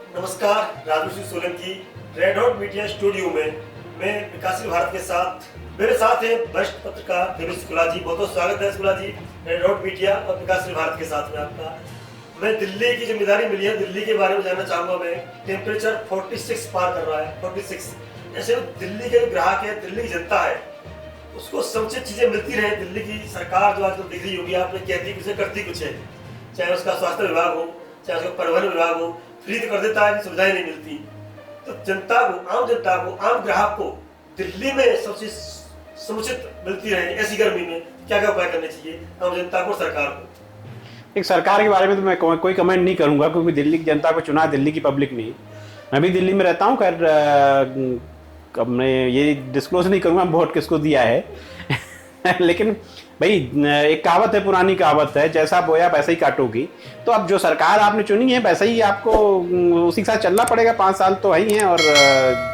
नमस्कार, Raju Singh Solanki red hot media studio में मैं विकासशील भारत के साथ मेरे साथ है वरिष्ठ पत्रकार देवेश शुक्ला जी। बहुत बहुत स्वागत है Shukla ji red hot media और विकासशील भारत के साथ में आपका। मैं दिल्ली की जिम्मेदारी मिली है, दिल्ली के बारे में जानना चाहूंगा। मैं टेम्परेचर 46 पार कर रहा है, 46। ऐसे दिल्ली के ग्राहक है, दिल्ली की जनता है, उसको समुचित चीजें मिलती रहे। दिल्ली की सरकार जो आजकल दिख रही होगी, आपने कहती कुछ है करती कुछ है, चाहे उसका स्वास्थ्य विभाग हो, चाहे उसका परिवहन विभाग हो, फ्री तो कर देता है, सुविधाएं नहीं मिलती। तो जनता को, आम जनता को, आम ग्राहक को दिल्ली में सब चीज समुचित मिलती रहे ऐसी गर्मी में क्या क्या उपाय करने चाहिए आम जनता को, सरकार को? एक सरकार के बारे में तो मैं कोई कमेंट नहीं करूंगा, क्योंकि दिल्ली की जनता को चुना दिल्ली की पब्लिक ने। मैं भी दिल्ली में रहता हूं। खैर अब मैं ये डिस्क्लोज नहीं करूंगा वोट किसको दिया है लेकिन भाई एक कहावत है, पुरानी कहावत है, जैसा बोया वैसा ही काटोगी। तो अब जो सरकार आपने चुनी है वैसा ही आपको उसी के साथ चलना पड़ेगा। 5 साल तो है ही हैं और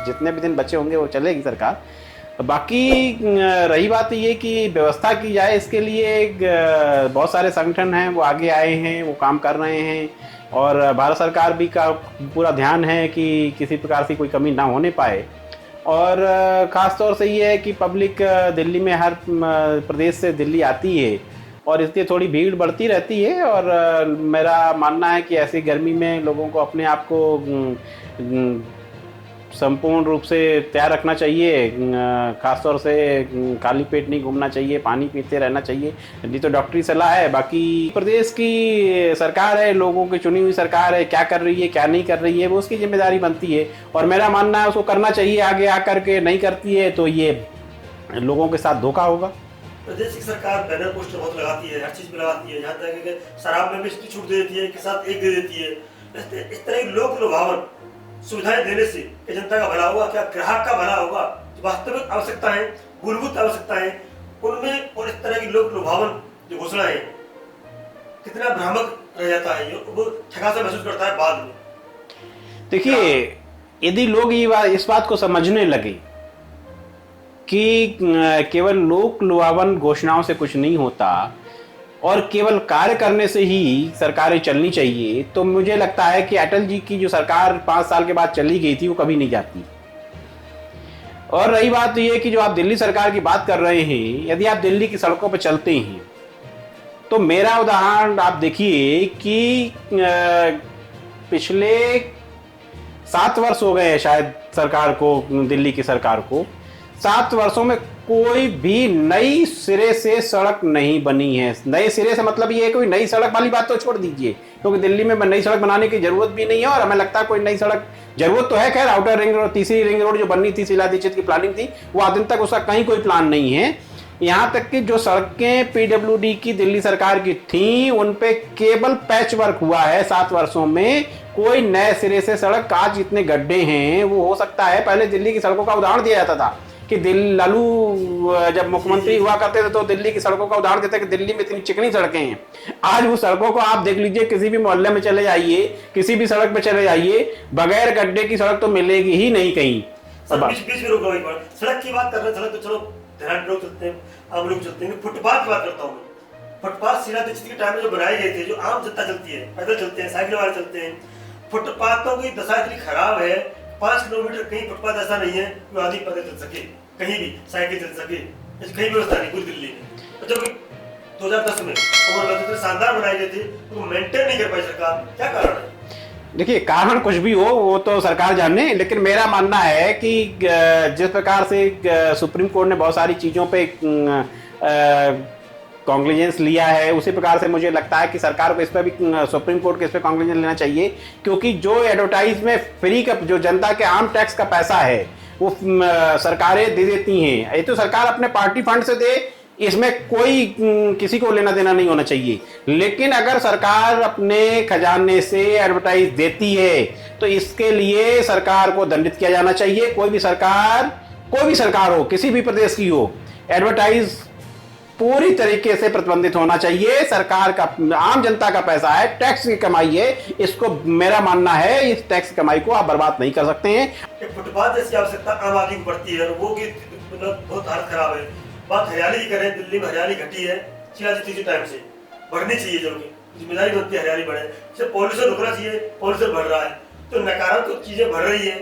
जितने भी दिन बचे होंगे वो चलेगी सरकार। बाकी रही बात ये कि व्यवस्था की जाए, इसके लिए बहुत सारे संगठन हैं वो आगे आए हैं, वो काम कर रहे हैं। और भारत सरकार भी का पूरा ध्यान है कि किसी प्रकार से कोई कमी ना होने पाए। और ख़ास तौर से ये है कि पब्लिक दिल्ली में हर प्रदेश से दिल्ली आती है और इसलिए थोड़ी भीड़ बढ़ती रहती है। और मेरा मानना है कि ऐसी गर्मी में लोगों को अपने आप को संपूर्ण रूप से तैयार रखना चाहिए। खासतौर से खाली पेट नहीं घूमना चाहिए, पानी पीते रहना चाहिए, नहीं तो डॉक्टरी सलाह है। बाकी प्रदेश की सरकार है, लोगों की चुनी हुई सरकार है, क्या कर रही है क्या नहीं कर रही है वो उसकी जिम्मेदारी बनती है। और मेरा मानना है उसको करना चाहिए। आगे आकर के नहीं करती है तो ये लोगों के साथ धोखा होगा। प्रदेश की सरकार बैनर पोस्टर बहुत लगाती है, हर चीज में लगाती है, यहाँ तक कि शराब में भी इसकी छूट दे देती है, के साथ एक दे देती है। इस तरह की लोक लुभावन सुविधाएं देने से जनता का भला होगा क्या, ग्राहक का भला होगा? वास्तविक आवश्यकताएं, मूलभूत आवश्यकताएं उनमें, और इस तरह की लोक लुभावन जो घोषणा है, कितना भ्रामक रह जाता है, वो ठगा सा महसूस करता है बाद में। देखिए, यदि लोग इस बात को समझने लगे कि केवल लोक लुभावन घोषणाओं से कुछ नहीं होता और केवल कार्य करने से ही सरकारें चलनी चाहिए, तो मुझे लगता है कि अटल जी की जो सरकार 5 साल के बाद चली गई थी वो कभी नहीं जाती। और रही बात ये कि जो आप दिल्ली सरकार की बात कर रहे हैं, यदि आप दिल्ली की सड़कों पर चलते हैं तो मेरा उदाहरण आप देखिए कि पिछले 7 वर्ष हो गए हैं शायद सरकार को, दिल्ली की सरकार को। 7 वर्षों में कोई भी नई सिरे से सड़क नहीं बनी है। नए सिरे से मतलब ये है कोई नई सड़क वाली बात तो छोड़ दीजिए, क्योंकि दिल्ली में नई सड़क बनाने की जरूरत भी नहीं है। और हमें लगता है कोई नई सड़क जरूरत तो है। खैर आउटर रिंग रोड, तीसरी रिंग रोड जो बननी थी, शीला दीक्षित की प्लानिंग थी, वो आज दिन तक उसका कहीं कोई प्लान नहीं है। यहाँ तक कि जो सड़कें पीडब्ल्यूडी की दिल्ली सरकार की थी उन पे केवल पैच वर्क हुआ है 7 वर्षों में। कोई नए सिरे से सड़क, आज इतने गड्ढे हैं, वो हो सकता है पहले दिल्ली की सड़कों का उदाहरण दिया जाता था कि लालू जब मुख्यमंत्री हुआ करते थे तो दिल्ली की सड़कों का उदाहरण देते कि दिल्ली में इतनी चिकनी सड़कें हैं। आज वो सड़कों को आप देख लीजिए, किसी भी मोहल्ले में चले जाइए, किसी भी सड़क पे चले जाइए, बगैर गड्ढे की सड़क तो मिलेगी ही नहीं कहीं। बीच में रुको एक बार, सड़क की बात कर रहे हैं, सड़क तो चलो ध्यान लोग चलते हैं, आम लोग चलते हैं। फुटपाथ की बात करता हूँ मैं। फुटपाथ शीला दीक्षित के टाइम में जो बनाए गए थे, जो आम जनता चलती है, पैदल चलते हैं, साइकिल वाले चलते हैं, फुटपाथों की दशा इतनी खराब है। 5 किलोमीटर कहीं फुटपाथ ऐसा नहीं है जो आदमी पैदल चल सके, कहीं भी साइकिल चल सके, कहीं व्यवस्था नहीं पूरी दिल्ली में। जब 2010 में इतने शानदार बनाए गए थे तो मेंटेन नहीं कर पाई सरकार, क्या कारण है? देखिए, कारण कुछ भी हो वो तो सरकार जाने, लेकिन मेरा मानना है कि जिस प्रकार से सुप्रीम कोर्ट ने बहुत सारी चीज़ों पे कॉन्ग्लिजेंस लिया है, उसी प्रकार से मुझे लगता है कि सरकार को इस पर भी, सुप्रीम कोर्ट के इस पर कॉन्ग्लिजेंस लेना चाहिए। क्योंकि जो एडवर्टाइज में फ्री का, जो जनता के आम टैक्स का पैसा है वो सरकारें दे देती हैं। ये तो सरकार अपने पार्टी फंड से दे, इसमें कोई किसी को लेना देना नहीं होना चाहिए। लेकिन अगर सरकार अपने खजाने से एडवर्टाइज देती है तो इसके लिए सरकार को दंडित किया जाना चाहिए। कोई भी सरकार हो, किसी भी प्रदेश की हो, एडवर्टाइज पूरी तरीके से प्रतिबंधित होना चाहिए। सरकार का, आम जनता का पैसा है, टैक्स की कमाई है, इसको मेरा मानना है इस टैक्स की कमाई को आप बर्बाद नहीं कर सकते हैं। फुटपाथ जैसी आवश्यकता आम आदमी को पड़ती है, वो की मतलब बहुत हालत खराब है। बात हरियाली की करें, दिल्ली में हरियाली घटी है शीला दीक्षित के टाइम से, बढ़नी चाहिए, जो कि जिम्मेदारी बनती है हरियाली बढ़े। पॉल्यूशन रुकना चाहिए, पॉल्यूशन बढ़ रहा है। तो नकारात्मक चीजें बढ़ रही है,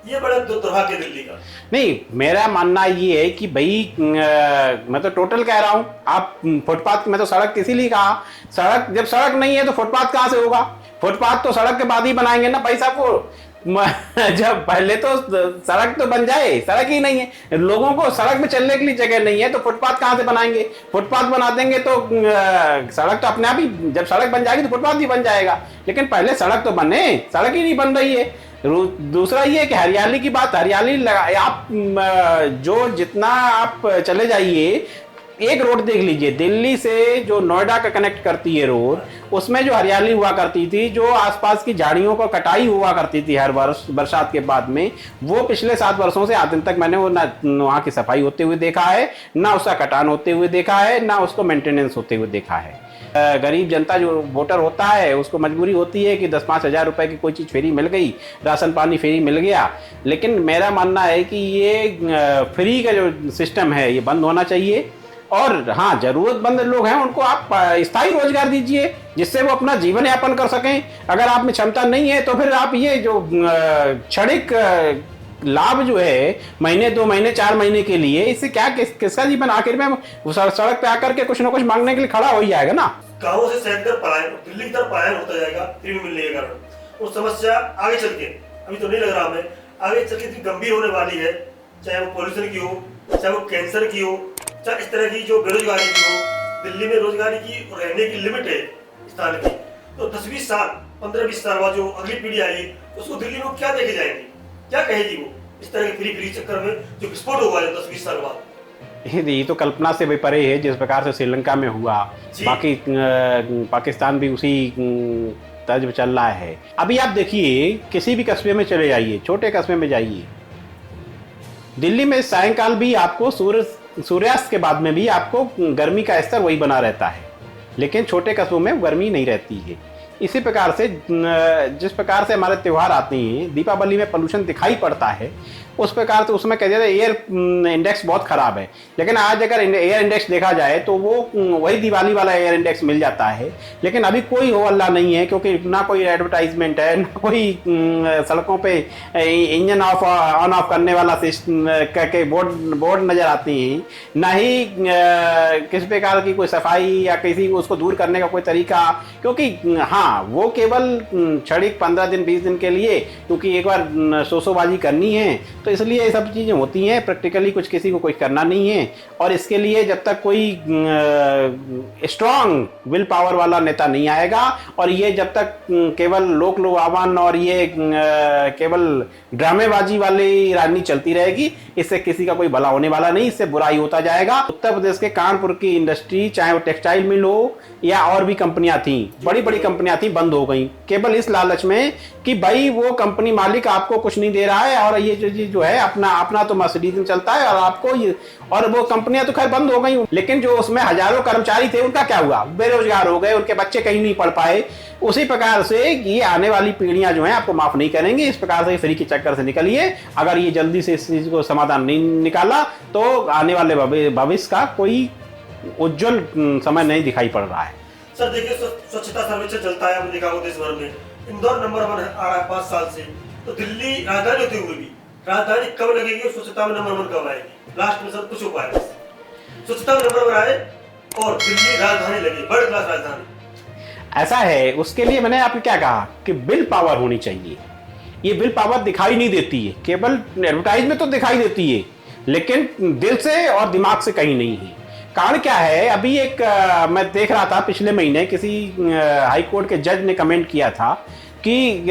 ये बड़ा दुर्भाग्य दिल्ली का। नहीं, मेरा मानना ये है कि भाई मैं तो टोटल कह रहा हूँ, आप फुटपाथ, मैं तो सड़क इसीलिए कहा, सड़क जब सड़क नहीं है तो फुटपाथ कहाँ से होगा? फुटपाथ तो सड़क के बाद ही बनाएंगे ना भाई साहब को। जब पहले तो सड़क तो बन जाए, सड़क ही नहीं है, लोगों को सड़क में चलने के लिए जगह नहीं है तो फुटपाथ कहाँ से बनाएंगे? फुटपाथ बना देंगे तो सड़क तो अपने आप ही, जब सड़क बन जाएगी तो फुटपाथ भी बन जाएगा, लेकिन पहले सड़क तो बने, सड़क ही नहीं बन रही है। दूसरा ये कि हरियाली की बात, हरियाली आप जो जितना आप चले जाइए, एक रोड देख लीजिए, दिल्ली से जो नोएडा का कनेक्ट करती है रोड, उसमें जो हरियाली हुआ करती थी, जो आसपास की झाड़ियों को कटाई हुआ करती थी हर वर्ष बरसात के बाद में, वो पिछले 7 वर्षों से आज दिन तक मैंने वो ना वहाँ की सफाई होते हुए देखा है, ना उसका कटान होते हुए देखा है, ना उसको मेंटेनेंस होते हुए देखा है। गरीब जनता जो वोटर होता है उसको मजबूरी होती है कि 10-5 हज़ार रुपए की कोई चीज़ फ्री मिल गई, राशन पानी फ्री मिल गया, लेकिन मेरा मानना है कि ये फ्री का जो सिस्टम है ये बंद होना चाहिए। और हाँ, जरूरतमंद लोग हैं उनको आप स्थायी रोजगार दीजिए जिससे वो अपना जीवन यापन कर सकें। अगर आप में क्षमता नहीं है तो फिर आप ये जो क्षणिक लाभ जो है महीने 2 महीने 4 महीने के लिए, इससे क्या किसका जीवन आखिर में सड़क पे आकर के कुछ ना कुछ मांगने के लिए खड़ा हो ही जाएगा ना। गाँव से शहर की तरफ पलायन, दिल्ली की तरफ पलायन होता जाएगा फ्री में मिलने के कारण। वो समस्या आगे चल के, अभी तो नहीं लग रहा हमें, आगे चल के इतनी गंभीर होने वाली है, चाहे वो पॉल्यूशन की हो, चाहे वो कैंसर की हो, चाहे इस तरह की जो बेरोजगारी की हो। दिल्ली में रोजगारी की रहने की लिमिट है स्थान की, तो 10-20 साल 15-20 साल बाद जो अगली पीढ़ी आएगी उसको दिल्ली में क्या देखे जाएंगी, क्या कहेगी वो इस तरह के फ्री चक्कर में जो विस्फोट होगा 10-20 साल बाद। ये तो कल्पना से भी परे है, जिस प्रकार से श्रीलंका में हुआ, बाकी पाकिस्तान भी उसी तर्ज पे चल रहा है। अभी आप देखिए, किसी भी कस्बे में चले जाइए, छोटे कस्बे में जाइए, दिल्ली में सायंकाल भी आपको सूर्यास्त के बाद में भी आपको गर्मी का स्तर वही बना रहता है, लेकिन छोटे कस्बों में गर्मी नहीं रहती है। इसी प्रकार से जिस प्रकार से हमारे त्यौहार आते हैं, दीपावली में पोल्यूशन दिखाई पड़ता है, उस प्रकार से उसमें कह दिया एयर इंडेक्स बहुत ख़राब है, लेकिन आज अगर एयर इंडेक्स देखा जाए तो वो वही दिवाली वाला एयर इंडेक्स मिल जाता है। लेकिन अभी कोई हो अल्लाह नहीं है, क्योंकि ना कोई एडवर्टाइजमेंट है, ना कोई सड़कों पे इंजन ऑन ऑफ करने वाला के बोर्ड नज़र आते हैं, ना ही किसी प्रकार की कोई सफाई या किसी को उसको दूर करने का कोई तरीका। क्योंकि हाँ, वो केवल क्षणिक 15 दिन 20 दिन के लिए, क्योंकि एक बार शोशोबाजी करनी है, तो इसलिए ये सब चीज़ें होती हैं। प्रैक्टिकली कुछ किसी को कुछ करना नहीं है, और इसके लिए जब तक कोई स्ट्रांग विल पावर वाला नेता नहीं आएगा, और ये जब तक केवल लोक लुभावन और ये केवल ड्रामेबाजी वाली राजनीति चलती रहेगी, इससे किसी का कोई भला होने वाला नहीं, इससे बुराई होता जाएगा। उत्तर प्रदेश के कानपुर की इंडस्ट्री, चाहे वो टेक्सटाइल मिल हो या और भी कंपनियां थी, बड़ी बड़ी कंपनियां थी, बंद हो गई, केवल इस लालच में कि भाई वो कंपनी मालिक आपको कुछ नहीं दे रहा है, और ये जो है अपना तो मर्सिडीज चलता है, और आपको ये, और वो कंपनियां तो खैर बंद हो गई, लेकिन जो उसमें हजारों कर्मचारी थे उनका क्या हुआ? बेरोजगार हो गए, उनके बच्चे कहीं नहीं पढ़ पाए। उसी प्रकार से ये आने वाली पीढ़ियां जो हैं आपको माफ नहीं करेंगी। इस प्रकार से फ्री के चक्कर से निकलिए। अगर ये जल्दी से इस चीज को समाधान नहीं निकाला तो आने वाले भविष्य का कोई उज्जवल समय नहीं दिखाई पड़ रहा है। सर देखिए, स्वच्छता सर्वेक्षण चलता है, हमने देखा देश भर में, इंदौर नंबर 1 आ रहा है 5 साल से, तो दिल्ली राजधानी होते हुए भी राजधानी कब लगेगी, स्वच्छता में नंबर 1 कब आएगी? लास्ट में सब कुछ हो पाएगा, स्वच्छता में नंबर 1 आए और दिल्ली राजधानी लगे, वर्ल्ड क्लास राजधानी। ऐसा है, उसके लिए मैंने आपको क्या कहा कि बिल पावर होनी चाहिए। ये बिल पावर दिखाई नहीं देती है, केवल एडवर्टाइज में तो दिखाई देती है, लेकिन दिल से और दिमाग से कहीं नहीं है। कारण क्या है? अभी एक मैं देख रहा था, पिछले महीने किसी हाई कोर्ट के जज ने कमेंट किया था कि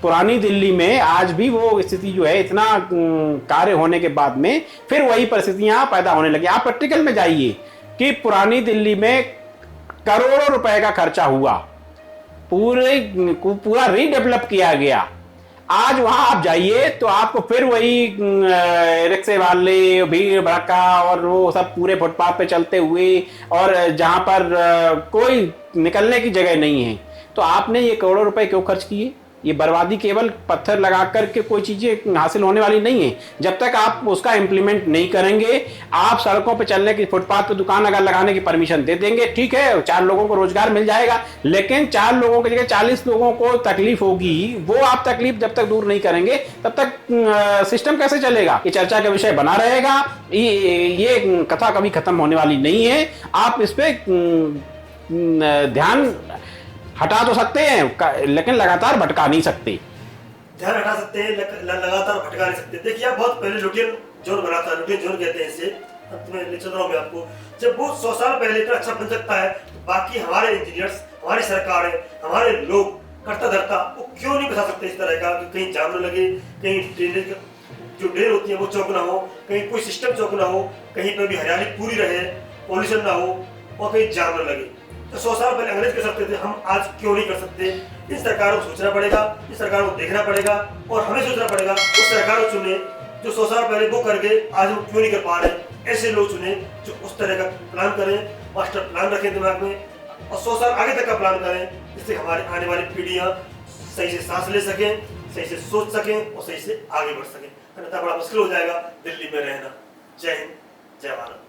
पुरानी दिल्ली में आज भी वो स्थिति जो है, इतना कार्य होने के बाद में फिर वही परिस्थितियां पैदा होने लगी। आप प्रैक्टिकल में जाइए कि पुरानी दिल्ली में करोड़ों रुपए का खर्चा हुआ, पूरा रीडेवलप किया गया। आज वहां आप जाइए तो आपको फिर वही रिक्शे वाले, भीड़ भड़का और वो सब पूरे फुटपाथ पे चलते हुए, और जहां पर कोई निकलने की जगह नहीं है। तो आपने ये करोड़ों रुपए क्यों खर्च किए? ये बर्बादी केवल पत्थर लगा करके कोई चीजें हासिल होने वाली नहीं है। जब तक आप उसका इम्प्लीमेंट नहीं करेंगे, आप सड़कों पर चलने की, फुटपाथ पर दुकान अगर लगाने की परमिशन दे देंगे, ठीक है 4 लोगों को रोजगार मिल जाएगा, लेकिन 4 लोगों की जगह 40 लोगों को तकलीफ होगी। वो आप तकलीफ जब तक दूर नहीं करेंगे तब तक सिस्टम कैसे चलेगा? ये चर्चा का विषय बना रहेगा। ये कथा कभी खत्म होने वाली नहीं है। आप इस पे ध्यान हटा तो सकते हैं, लेकिन लगातार भटका नहीं सकते। ध्यान हटा सकते हैं, लगातार भटका नहीं सकते। देखिए आप बहुत पहले लुटियन जोन बना था, लुटियन जोन कहते हैं इसे, मैं ले चल रहा हूँ मैं आपको। जब वो 100 साल पहले इतना अच्छा बन सकता है, तो बाकी हमारे इंजीनियर्स, हमारी सरकारें, हमारे लोग करता धरता वो क्यों नहीं बता सकते इस तरह का कि कहीं जाम न लगे, कहीं ड्रेनेज जो ड्रेन होती है वो चौक ना हो, कहीं कोई सिस्टम चौक ना हो, कहीं पर भी हरियाली पूरी रहे, पॉल्यूशन ना हो और कहीं जाम न लगे। तो 100 साल पहले अंग्रेज कर सकते थे, हम आज क्यों नहीं कर सकते? इन सरकारों को सोचना पड़ेगा, इस सरकार को देखना पड़ेगा और हमें सोचना पड़ेगा उस सरकार को चुने जो 100 साल पहले वो करके आज हम क्यों नहीं कर पा रहे। ऐसे लोग चुने जो उस तरह का प्लान करें, मास्टर प्लान रखें दिमाग में और 100 साल आगे तक का प्लान करें, जिससे हमारे आने वाली पीढ़ियां सही से सांस ले सकें, सही से सोच सकें और सही से आगे बढ़ सकें। अन्यथा बड़ा मुश्किल हो जाएगा दिल्ली में रहना। जय हिंद, जय भारत।